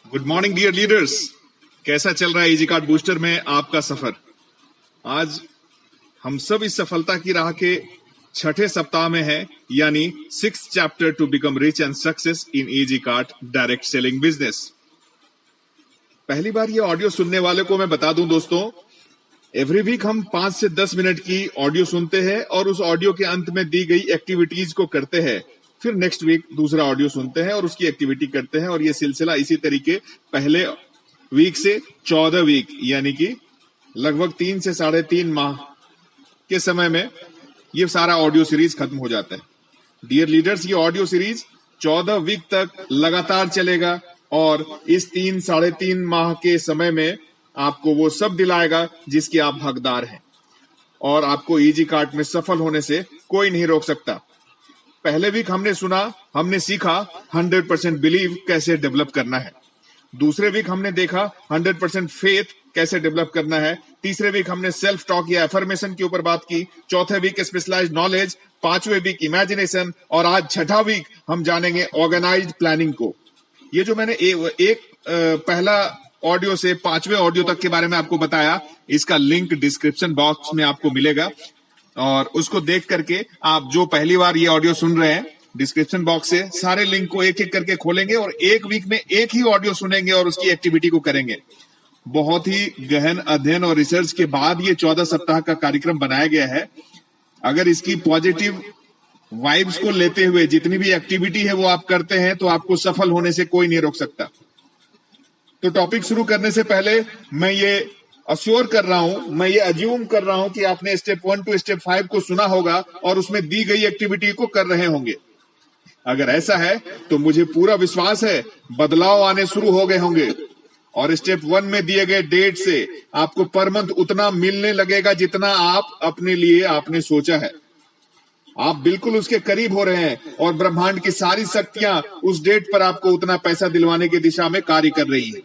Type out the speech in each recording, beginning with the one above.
Good morning dear leaders. कैसा चल रहा है इजी कार्ड बूस्टर में आपका सफर? आज हम सब इस सफलता की राह के छठे सप्ताह में हैं, यानी 6th chapter two become rich and success in easy card direct selling business. पहली बार ये ऑडियो सुनने वाले को मैं बता दूं दोस्तों, एवरी वीक हम 5 से 10 मिनट की ऑडियो सुनते हैं और उस ऑडियो के अंत में दी गई एक्टिविटीज को करते हैं। फिर नेक्स्ट वीक दूसरा ऑडियो सुनते हैं और उसकी एक्टिविटी करते हैं, और ये सिलसिला इसी तरीके पहले वीक से 14 वीक यानी कि लगभग 3 से 3.5 माह के समय में ये सारा ऑडियो सीरीज खत्म हो जाता है। डियर लीडर्स, ये ऑडियो सीरीज 14 वीक तक लगातार चलेगा और इस 3-3.5 माह के समय में आपको वो सब दिलाएगा जिसके आप हकदार हैं, और आपको इजी कार्ड में सफल होने से कोई नहीं रोक सकता। पहले वीक हमने सीखा 100% बिलीव कैसे डेवलप करना है। दूसरे वीक हमने देखा 100% फेथ कैसे डेवलप करना है। तीसरे वीक हमने सेल्फ टॉक या एफर्मेशन के ऊपर बात की। चौथे वीक स्पेशलाइज्ड नॉलेज, पांचवें वीक इमेजिनेशन, और आज छठा वीक हम जानेंगे ऑर्गेनाइज्ड प्लानिंग को। ये जो मैंने पहला ऑडियो से 5वें ऑडियो तक के बारे में आपको बताया, इसका लिंक डिस्क्रिप्शन बॉक्स में आपको मिलेगा, और उसको देख करके आप जो पहली बार ये ऑडियो सुन रहे हैं, डिस्क्रिप्शन बॉक्स से सारे लिंक को एक एक करके खोलेंगे और एक वीक में एक ही ऑडियो सुनेंगे और उसकी एक्टिविटी को करेंगे। बहुत ही गहन अध्ययन और रिसर्च के बाद ये 14 सप्ताह का कार्यक्रम बनाया गया है। अगर इसकी पॉजिटिव वाइब्स को लेते हुए जितनी भी एक्टिविटी है वो आप करते हैं तो आपको सफल होने से कोई नहीं रोक सकता। तो टॉपिक शुरू करने से पहले मैं ये अश्योर कर रहा हूं, मैं ये अज्यूम कर रहा हूं कि आपने स्टेप 1 टू स्टेप 5 को सुना होगा और उसमें दी गई एक्टिविटी को कर रहे होंगे। अगर ऐसा है तो मुझे पूरा विश्वास है बदलाव आने शुरू हो गए होंगे, और स्टेप 1 में दिए गए डेट से आपको पर मंथ उतना मिलने लगेगा जितना आप अपने लिए आपने सोचा है। आप बिल्कुल उसके करीब हो रहे हैं और ब्रह्मांड की सारी शक्तियां उस डेट पर आपको उतना पैसा दिलवाने की दिशा में कार्य कर रही है।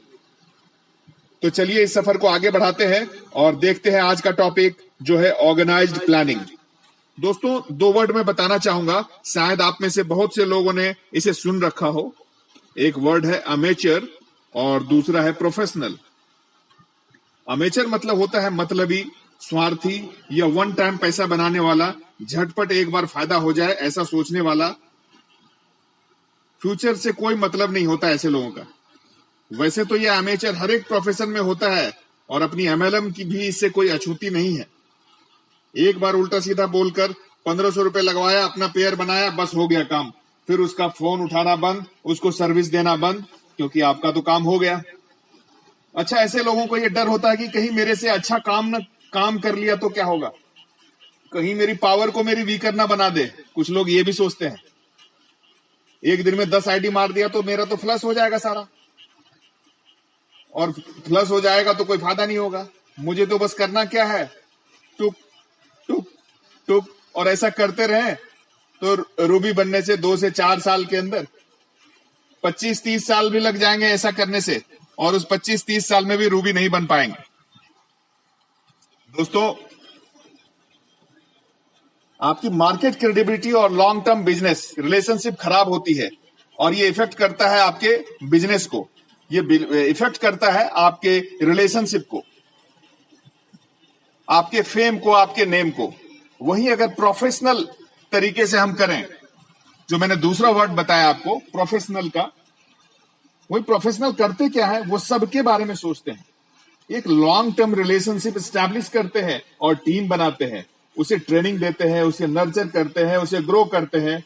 तो चलिए इस सफर को आगे बढ़ाते हैं और देखते हैं आज का टॉपिक जो है ऑर्गेनाइज्ड प्लानिंग। दोस्तों, 2 वर्ड में बताना चाहूंगा, शायद आप में से बहुत से लोगों ने इसे सुन रखा हो। एक वर्ड है अमेचर और दूसरा है प्रोफेशनल। अमेचर मतलब होता है मतलबी, स्वार्थी या वन टाइम पैसा बनाने वाला, झटपट एक बार फायदा हो जाए ऐसा सोचने वाला। फ्यूचर से कोई मतलब नहीं होता ऐसे लोगों का। वैसे तो ये अमेचर हर एक प्रोफेशन में होता है और अपनी एमएलएम की भी इससे कोई अछूती नहीं है। एक बार उल्टा सीधा बोलकर 1500 रुपए लगवाया, अपना पेयर बनाया, बस हो गया काम। फिर उसका फोन उठाना बंद, उसको सर्विस देना बंद, क्योंकि आपका तो काम हो गया। अच्छा, ऐसे लोगों को ये डर होता है कि कहीं मेरे से अच्छा काम कर लिया तो क्या होगा, कहीं मेरी पावर को मेरी वीकर ना बना दे। कुछ लोग ये भी सोचते हैं एक दिन में 10 आईडी मार दिया तो मेरा तो फ्लश हो जाएगा सारा, और फ्लश हो जाएगा तो कोई फायदा नहीं होगा। मुझे तो बस करना क्या है, टुक टुक टुक, और ऐसा करते रहे तो रूबी बनने से 2 से 4 साल के अंदर 25-30 साल भी लग जाएंगे ऐसा करने से, और उस 25-30 साल में भी रूबी नहीं बन पाएंगे। दोस्तों, आपकी मार्केट क्रेडिबिलिटी और लॉन्ग टर्म बिजनेस रिलेशनशिप खराब होती है, और ये इफेक्ट करता है आपके बिजनेस को, ये इफेक्ट करता है आपके रिलेशनशिप को, आपके फेम को, आपके नेम को। वहीं अगर प्रोफेशनल तरीके से हम करें, जो मैंने दूसरा वर्ड बताया आपको प्रोफेशनल का, वही प्रोफेशनल करते क्या है, वो सबके बारे में सोचते हैं, एक लॉन्ग टर्म रिलेशनशिप स्टैब्लिश करते हैं और टीम बनाते हैं, उसे ट्रेनिंग देते हैं, उसे नर्चर करते हैं, उसे ग्रो करते हैं।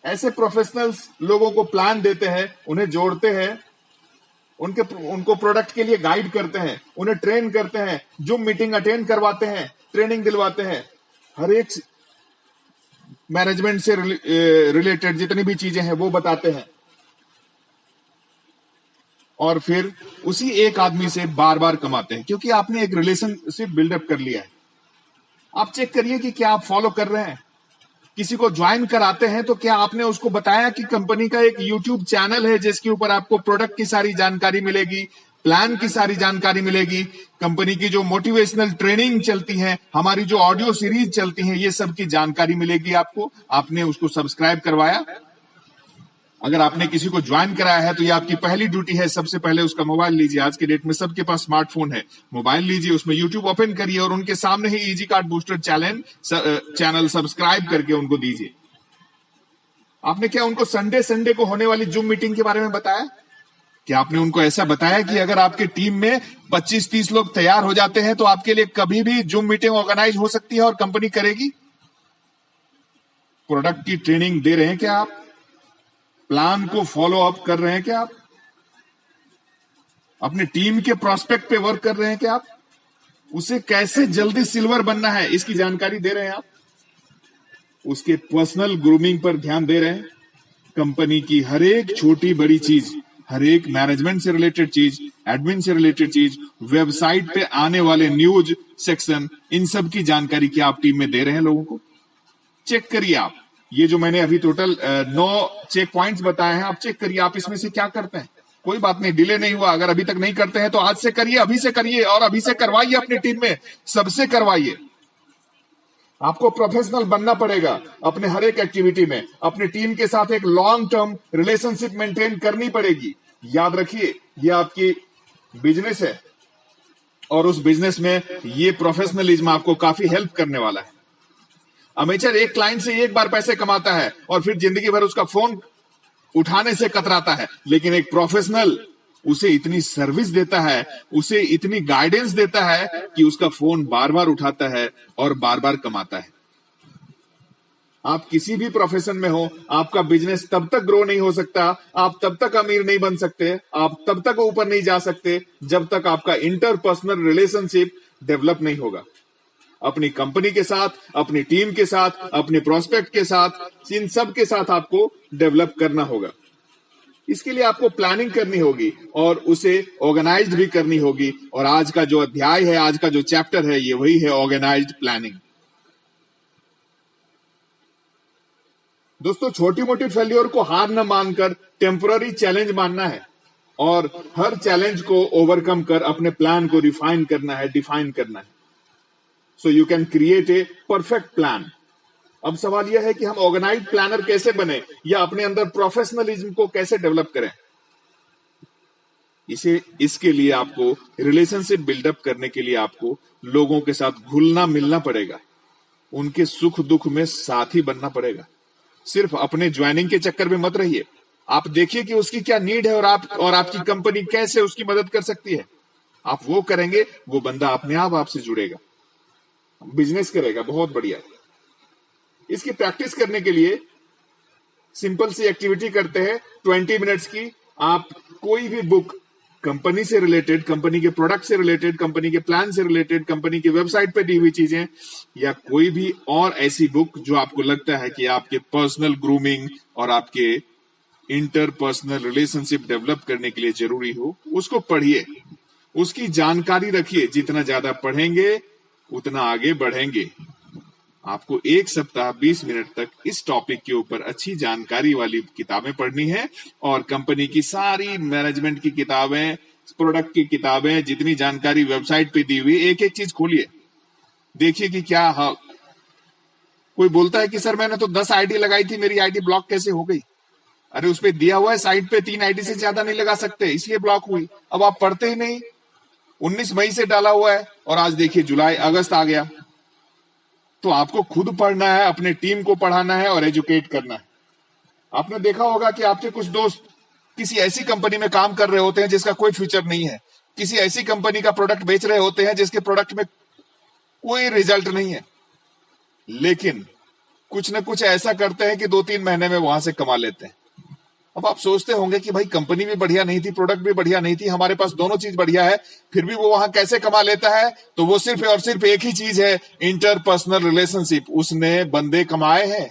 ऐसे प्रोफेशनल्स लोगों को प्लान देते हैं, उन्हें जोड़ते हैं, उनको प्रोडक्ट के लिए गाइड करते हैं, उन्हें ट्रेन करते हैं, जो मीटिंग अटेंड करवाते हैं, ट्रेनिंग दिलवाते हैं, हर एक मैनेजमेंट से रिलेटेड जितनी भी चीजें हैं वो बताते हैं, और फिर उसी एक आदमी से बार बार कमाते हैं, क्योंकि आपने एक रिलेशनशिप बिल्डअप कर लिया है। आप चेक करिए कि क्या आप फॉलो कर रहे हैं। किसी को ज्वाइन कराते हैं तो क्या आपने उसको बताया कि कंपनी का एक यूट्यूब चैनल है जिसके ऊपर आपको प्रोडक्ट की सारी जानकारी मिलेगी, प्लान की सारी जानकारी मिलेगी, कंपनी की जो मोटिवेशनल ट्रेनिंग चलती है, हमारी जो ऑडियो सीरीज चलती है, ये सब की जानकारी मिलेगी आपको। आपने उसको सब्सक्राइब करवाया? अगर आपने किसी को ज्वाइन कराया है तो ये आपकी पहली ड्यूटी है, सबसे पहले उसका मोबाइल लीजिए। आज के डेट में सबके पास स्मार्टफोन है, मोबाइल लीजिए, उसमें यूट्यूब ओपन करिए और उनके सामने ही easy card booster channel subscribe करके उनको दीजिए। आपने क्या उनको संडे संडे को होने वाली जूम मीटिंग के बारे में बताया? क्या आपने उनको ऐसा बताया कि अगर आपके टीम में 25-30 लोग तैयार हो जाते हैं तो आपके लिए कभी भी जूम मीटिंग ऑर्गेनाइज हो सकती है और कंपनी करेगी? प्रोडक्ट की ट्रेनिंग दे रहे हैं क्या आप? प्लान को फॉलो अप कर रहे हैं क्या आप? अपने टीम के प्रोस्पेक्ट पे वर्क कर रहे हैं क्या आप? उसे कैसे जल्दी सिल्वर बनना है इसकी जानकारी दे रहे हैं आप? उसके पर्सनल ग्रूमिंग पर ध्यान दे रहे हैं? कंपनी की हर एक छोटी बड़ी चीज, हर एक मैनेजमेंट से रिलेटेड चीज, एडमिन से रिलेटेड चीज, वेबसाइट पे आने वाले न्यूज सेक्शन, इन सब की जानकारी क्या आप टीम में दे रहे हैं लोगों को? चेक करिए आप। ये जो मैंने अभी टोटल 9 चेक पॉइंट्स बताए हैं, आप चेक करिए आप इसमें से क्या करते हैं। कोई बात नहीं, डिले नहीं हुआ। अगर अभी तक नहीं करते हैं तो आज से करिए, अभी से करिए और अभी से करवाइए, अपनी टीम में सबसे करवाइए। आपको प्रोफेशनल बनना पड़ेगा अपने हर एक एक्टिविटी में। अपनी टीम के साथ एक लॉन्ग टर्म रिलेशनशिप मेंटेन करनी पड़ेगी। याद रखिए, ये आपकी बिजनेस है और उस बिजनेस में ये प्रोफेशनलिज्म आपको काफी हेल्प करने वाला है। अमेचर एक क्लाइंट से एक बार पैसे कमाता है और फिर जिंदगी भर उसका फोन उठाने से कतराता है, लेकिन एक प्रोफेशनल उसे इतनी सर्विस देता है, उसे इतनी गाइडेंस देता है कि उसका फोन बार बार उठाता है और बार बार कमाता है। आप किसी भी प्रोफेशन में हो, आपका बिजनेस तब तक ग्रो नहीं हो सकता, आप तब तक अमीर नहीं बन सकते, आप तब तक ऊपर नहीं जा सकते जब तक आपका इंटरपर्सनल रिलेशनशिप डेवलप नहीं होगा। अपनी कंपनी के साथ, अपनी टीम के साथ, अपने प्रोस्पेक्ट के साथ, इन सब के साथ आपको डेवलप करना होगा। इसके लिए आपको प्लानिंग करनी होगी और उसे ऑर्गेनाइज्ड भी करनी होगी। और आज का जो अध्याय है, आज का जो चैप्टर है, ये वही है, ऑर्गेनाइज्ड प्लानिंग। दोस्तों, छोटी मोटी फेल्योर को हार न मानकर टेम्पररी चैलेंज मानना है और हर चैलेंज को ओवरकम कर अपने प्लान को रिफाइन करना है, डिफाइन करना है। So you can create a perfect plan. अब सवाल यह है कि हम ऑर्गेनाइज्ड प्लानर कैसे बने या अपने अंदर प्रोफेशनलिज्म को कैसे डेवलप करें। इसके लिए आपको रिलेशनशिप बिल्डअप करने के लिए आपको लोगों के साथ घुलना मिलना पड़ेगा, उनके सुख दुख में साथी बनना पड़ेगा। सिर्फ अपने ज्वाइनिंग के चक्कर में मत रहिए। आप देखिए कि उसकी क्या नीड है और आपकी कंपनी कैसे उसकी मदद कर सकती है। आप वो करेंगे, वो बंदा अपने आप आपसे जुड़ेगा, बिजनेस करेगा। बहुत बढ़िया। इसकी प्रैक्टिस करने के लिए सिंपल सी एक्टिविटी करते हैं 20 मिनट्स की। आप कोई भी बुक कंपनी से रिलेटेड, कंपनी के प्रोडक्ट से रिलेटेड, कंपनी के प्लान से रिलेटेड, कंपनी की वेबसाइट पे दी हुई चीजें या कोई भी और ऐसी बुक जो आपको लगता है कि आपके पर्सनल ग्रूमिंग और आपके इंटरपर्सनल रिलेशनशिप डेवलप करने के लिए जरूरी हो, उसको पढ़िए, उसकी जानकारी रखिए। जितना ज्यादा पढ़ेंगे उतना आगे बढ़ेंगे। आपको 1 सप्ताह 20 मिनट तक इस टॉपिक के ऊपर अच्छी जानकारी वाली किताबें पढ़नी है और कंपनी की सारी मैनेजमेंट की किताबें, प्रोडक्ट की किताबें, जितनी जानकारी वेबसाइट पे दी हुई, एक एक चीज खोलिए, देखिए कि क्या। हाँ, कोई बोलता है कि सर मैंने तो 10 आईडी लगाई थी, मेरी आईडी ब्लॉक कैसे हो गई? अरे उस पे दिया हुआ है साइट पे 3 आईडी से ज्यादा नहीं लगा सकते, इसलिए ब्लॉक हुई। अब आप पढ़ते ही नहीं। 19 मई से डाला हुआ है और आज देखिए जुलाई अगस्त आ गया। तो आपको खुद पढ़ना है, अपने टीम को पढ़ाना है और एजुकेट करना है। आपने देखा होगा कि आपके कुछ दोस्त किसी ऐसी कंपनी में काम कर रहे होते हैं जिसका कोई फ्यूचर नहीं है, किसी ऐसी कंपनी का प्रोडक्ट बेच रहे होते हैं जिसके प्रोडक्ट में कोई रिजल्ट नहीं है, लेकिन कुछ ना कुछ ऐसा करते हैं कि 2-3 महीने में वहां से कमा लेते हैं। अब आप सोचते होंगे कि भाई कंपनी भी बढ़िया नहीं थी, प्रोडक्ट भी बढ़िया नहीं थी, हमारे पास दोनों चीज बढ़िया है, फिर भी वो वहां कैसे कमा लेता है? तो वो सिर्फ और सिर्फ एक ही चीज है, इंटरपर्सनल रिलेशनशिप। उसने बंदे कमाए हैं,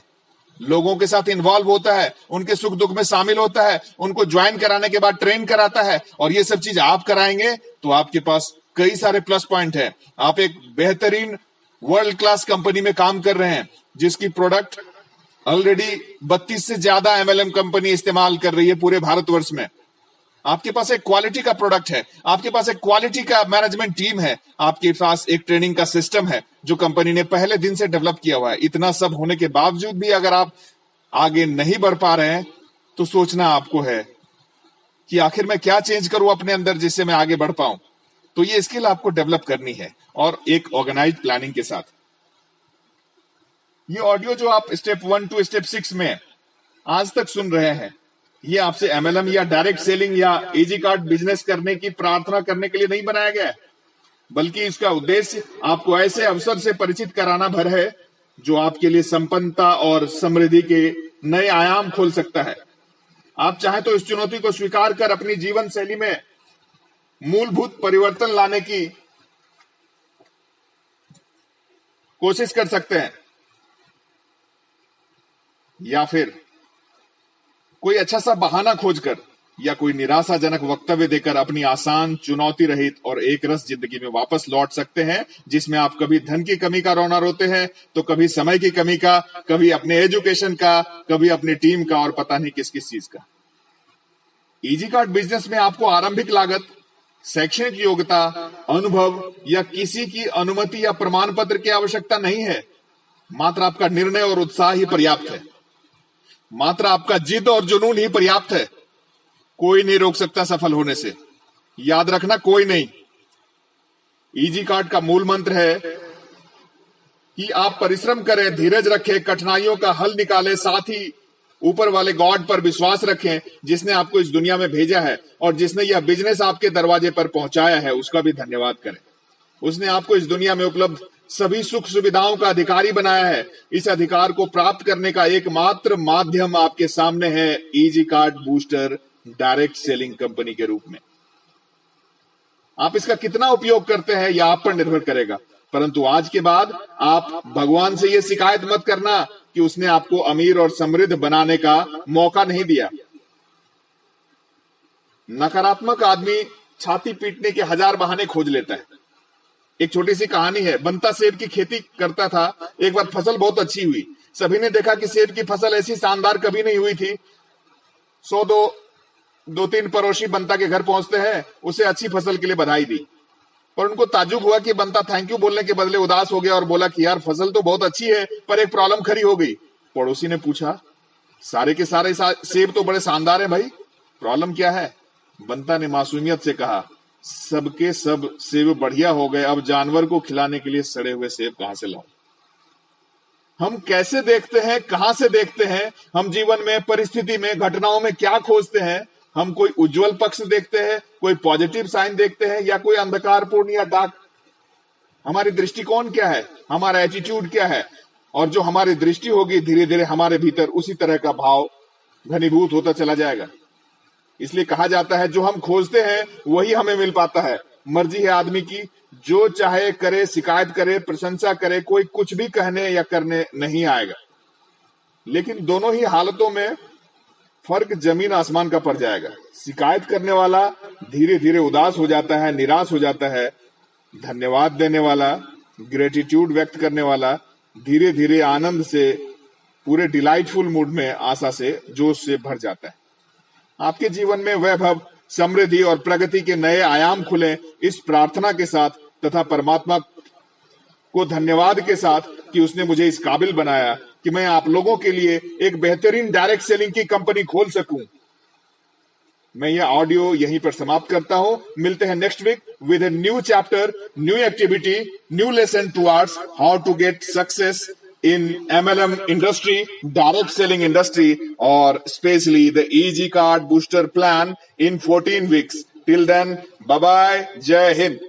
लोगों के साथ इन्वॉल्व होता है, उनके सुख दुख में शामिल होता है, उनको ज्वाइन कराने के बाद ट्रेन कराता है। और ये सब चीज आप कराएंगे तो आपके पास कई सारे प्लस पॉइंट है। आप एक बेहतरीन वर्ल्ड क्लास कंपनी में काम कर रहे हैं जिसकी प्रोडक्ट ऑलरेडी 32 से ज्यादा एमएलएम कंपनी इस्तेमाल कर रही है पूरे भारतवर्ष में। आपके पास एक क्वालिटी का प्रोडक्ट है, आपके पास एक क्वालिटी का मैनेजमेंट टीम है, आपके पास एक ट्रेनिंग का सिस्टम है जो कंपनी ने पहले दिन से डेवलप किया हुआ है। इतना सब होने के बावजूद भी अगर आप आगे नहीं बढ़ पा रहे हैं तो सोचना आपको है कि आखिर मैं क्या चेंज करूं अपने अंदर जिससे मैं आगे बढ़ पाऊं। तो ये स्किल आपको डेवलप करनी है और एक ऑर्गेनाइज्ड प्लानिंग के साथ। ये ऑडियो जो आप स्टेप 1 टू स्टेप 6 में आज तक सुन रहे हैं, ये आपसे एमएलएम या डायरेक्ट सेलिंग या इजी कार्ड बिजनेस करने की प्रार्थना करने के लिए नहीं बनाया गया है, बल्कि इसका उद्देश्य आपको ऐसे अवसर से परिचित कराना भर है जो आपके लिए संपन्नता और समृद्धि के नए आयाम खोल सकता है। आप चाहे तो इस चुनौती को स्वीकार कर अपनी जीवन शैली में मूलभूत परिवर्तन लाने की कोशिश कर सकते हैं, या फिर कोई अच्छा सा बहाना खोजकर या कोई निराशाजनक वक्तव्य देकर अपनी आसान, चुनौती रहित और एक रस जिंदगी में वापस लौट सकते हैं, जिसमें आप कभी धन की कमी का रोना रोते हैं, तो कभी समय की कमी का, कभी अपने एजुकेशन का, कभी अपनी टीम का और पता नहीं किस किस चीज का। इजी कार्ड बिजनेस में आपको आरंभिक लागत, शैक्षणिक योग्यता, अनुभव या किसी की अनुमति या प्रमाण पत्र की आवश्यकता नहीं है। मात्र आपका निर्णय और उत्साह ही पर्याप्त है। मात्र आपका जिद और जुनून ही पर्याप्त है। कोई नहीं रोक सकता सफल होने से। याद रखना, कोई नहीं। इजी कार्ड का मूल मंत्र है कि आप परिश्रम करें, धीरज रखें, कठिनाइयों का हल निकालें, साथ ही ऊपर वाले गॉड पर विश्वास रखें जिसने आपको इस दुनिया में भेजा है और जिसने यह बिजनेस आपके दरवाजे पर पहुंचाया है, उसका भी धन्यवाद करें। उसने आपको इस दुनिया में उपलब्ध सभी सुख सुविधाओं का अधिकारी बनाया है। इस अधिकार को प्राप्त करने का एकमात्र माध्यम आपके सामने है, easy card booster direct selling company के रूप में। आप इसका कितना उपयोग करते हैं यह आप पर निर्भर करेगा, परंतु आज के बाद आप भगवान से यह शिकायत मत करना कि उसने आपको अमीर और समृद्ध बनाने का मौका नहीं दिया। नकारात्मक आदमी छाती पीटने के 1000 बहाने खोज लेता है। एक छोटी सी कहानी है। बंता सेब की खेती करता था। एक बार फसल बहुत अच्छी हुई। सभी ने देखा कि सेब की फसल ऐसी शानदार कभी नहीं हुई थी। 2-3 पड़ोसी बंता के घर पहुंचते हैं, उसे अच्छी फसल के लिए बधाई दी, पर उनको ताज्जुब हुआ कि बंता थैंक यू बोलने के बदले उदास हो गया और बोला कि यार फसल तो बहुत अच्छी है, पर एक प्रॉब्लम खड़ी हो गई। पड़ोसी ने पूछा, सारे के सारे सेब तो बड़े शानदार हैं भाई, प्रॉब्लम क्या है? बंता ने मासूमियत से कहा, सबके सब सेब बढ़िया हो गए, अब जानवर को खिलाने के लिए सड़े हुए सेब कहां से लाऊं? हम कैसे देखते हैं, कहां से देखते हैं? हम जीवन में, परिस्थिति में, घटनाओं में क्या खोजते हैं? हम कोई उज्जवल पक्ष देखते हैं, कोई पॉजिटिव साइन देखते हैं, या कोई अंधकारपूर्ण या डार्क? हमारी दृष्टिकोण क्या है? हमारा एटीट्यूड क्या है? और जो हमारी दृष्टि होगी, धीरे धीरे हमारे भीतर उसी तरह का भाव घनीभूत होता चला जाएगा। इसलिए कहा जाता है, जो हम खोजते हैं वही हमें मिल पाता है। मर्जी है आदमी की, जो चाहे करे, शिकायत करे, प्रशंसा करे, कोई कुछ भी कहने या करने नहीं आएगा। लेकिन दोनों ही हालतों में फर्क जमीन आसमान का पड़ जाएगा। शिकायत करने वाला धीरे धीरे उदास हो जाता है, निराश हो जाता है। धन्यवाद देने वाला, ग्रेटिट्यूड व्यक्त करने वाला धीरे धीरे आनंद से, पूरे डिलाइटफुल मूड में, आशा से, जोश से भर जाता है। आपके जीवन में वैभव, समृद्धि और प्रगति के नए आयाम खुले, इस प्रार्थना के साथ तथा परमात्मा को धन्यवाद के साथ कि उसने मुझे इस काबिल बनाया कि मैं आप लोगों के लिए एक बेहतरीन डायरेक्ट सेलिंग की कंपनी खोल सकूं। मैं यह ऑडियो यहीं पर समाप्त करता हूं। मिलते हैं next week with a new chapter, new activity, new lesson towards how to get success in MLM industry, direct selling industry, or especially the Easy Card Booster Plan in 14 weeks. Till then, bye-bye. Jai Hind.